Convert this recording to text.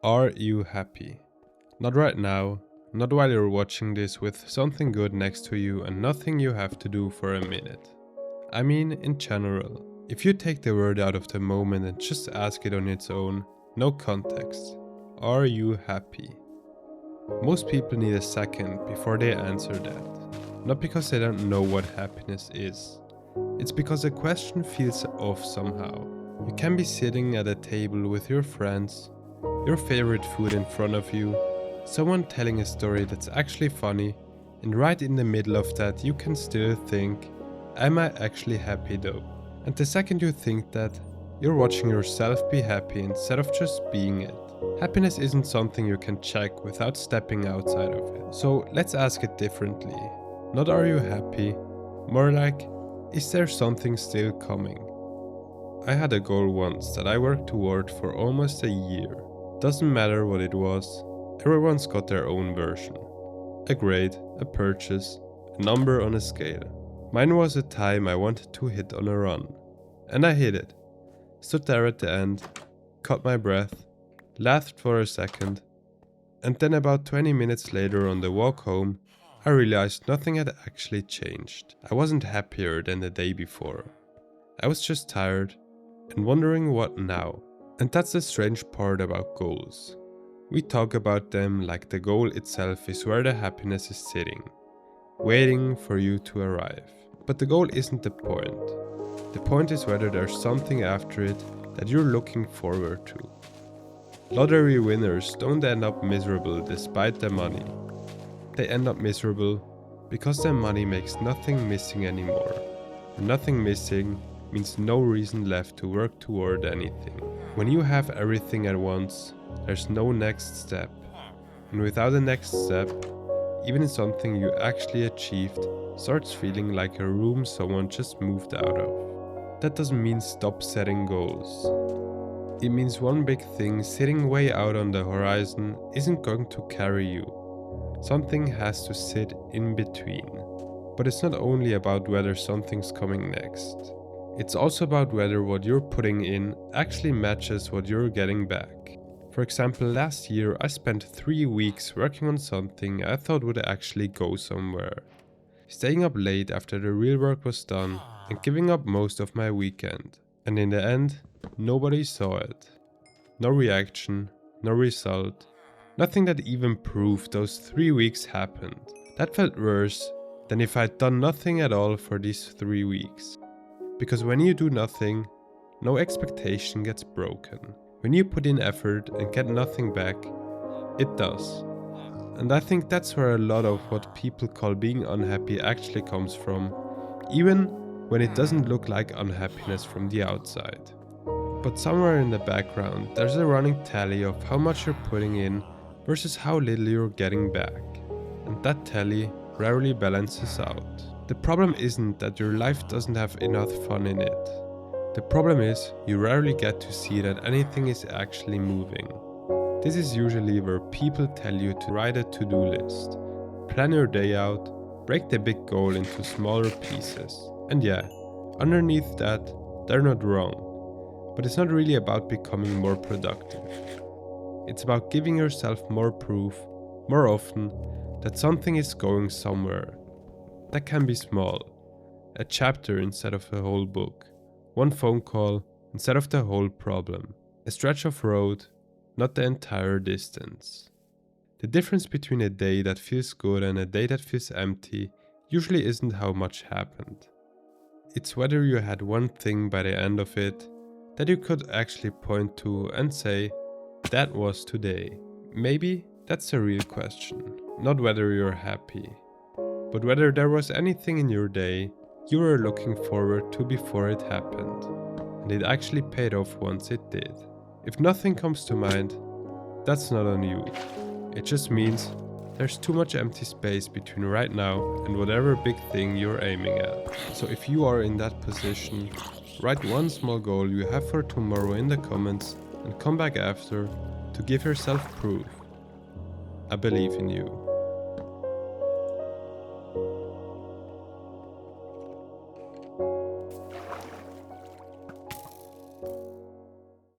Are you happy? Not right now, not while you're watching this with something good next to you and nothing you have to do for a minute. I mean in general. If you take the word out of the moment and just ask it on its own, no context. Are you happy? Most people need a second before they answer that. Not because they don't know what happiness is. It's because the question feels off somehow. You can be sitting at a table with your friends, your favorite food in front of you, someone telling a story that's actually funny, and right in the middle of that you can still think, am I actually happy though? And the second you think that, you're watching yourself be happy instead of just being it. Happiness isn't something you can check without stepping outside of it. So let's ask it differently. Not are you happy, more like, is there something still coming? I had a goal once that I worked toward for almost a year. Doesn't matter what it was, everyone's got their own version. A grade, a purchase, a number on a scale. Mine was a time I wanted to hit on a run. And I hit it. Stood there at the end, caught my breath, laughed for a second, and then about 20 minutes later on the walk home, I realized nothing had actually changed. I wasn't happier than the day before. I was just tired and wondering what now. And that's the strange part about goals. We talk about them like the goal itself is where the happiness is sitting, waiting for you to arrive. But the goal isn't the point. The point is whether there's something after it that you're looking forward to. Lottery winners don't end up miserable despite their money. They end up miserable because their money makes nothing missing anymore. And nothing missing means no reason left to work toward anything. When you have everything at once, there's no next step. And without a next step, even something you actually achieved starts feeling like a room someone just moved out of. That doesn't mean stop setting goals. It means one big thing sitting way out on the horizon isn't going to carry you. Something has to sit in between. But it's not only about whether something's coming next. It's also about whether what you're putting in actually matches what you're getting back. For example, last year I spent 3 weeks working on something I thought would actually go somewhere. Staying up late after the real work was done and giving up most of my weekend. And in the end, nobody saw it. No reaction, no result, nothing that even proved those 3 weeks happened. That felt worse than if I'd done nothing at all for these 3 weeks. Because when you do nothing, no expectation gets broken. When you put in effort and get nothing back, it does. And I think that's where a lot of what people call being unhappy actually comes from, even when it doesn't look like unhappiness from the outside. But somewhere in the background, there's a running tally of how much you're putting in versus how little you're getting back. And that tally rarely balances out. The problem isn't that your life doesn't have enough fun in it. The problem is you rarely get to see that anything is actually moving. This is usually where people tell you to write a to-do list, plan your day out, break the big goal into smaller pieces. And yeah, underneath that, they're not wrong. But it's not really about becoming more productive. It's about giving yourself more proof, more often, that something is going somewhere. That can be small, a chapter instead of a whole book, one phone call instead of the whole problem, a stretch of road, not the entire distance. The difference between a day that feels good and a day that feels empty usually isn't how much happened. It's whether you had one thing by the end of it that you could actually point to and say, that was today. Maybe that's the real question, not whether you're happy. But whether there was anything in your day you were looking forward to before it happened, and it actually paid off once it did. If nothing comes to mind, that's not on you. It just means there's too much empty space between right now and whatever big thing you're aiming at. So if you are in that position, write one small goal you have for tomorrow in the comments and come back after to give yourself proof. I believe in you.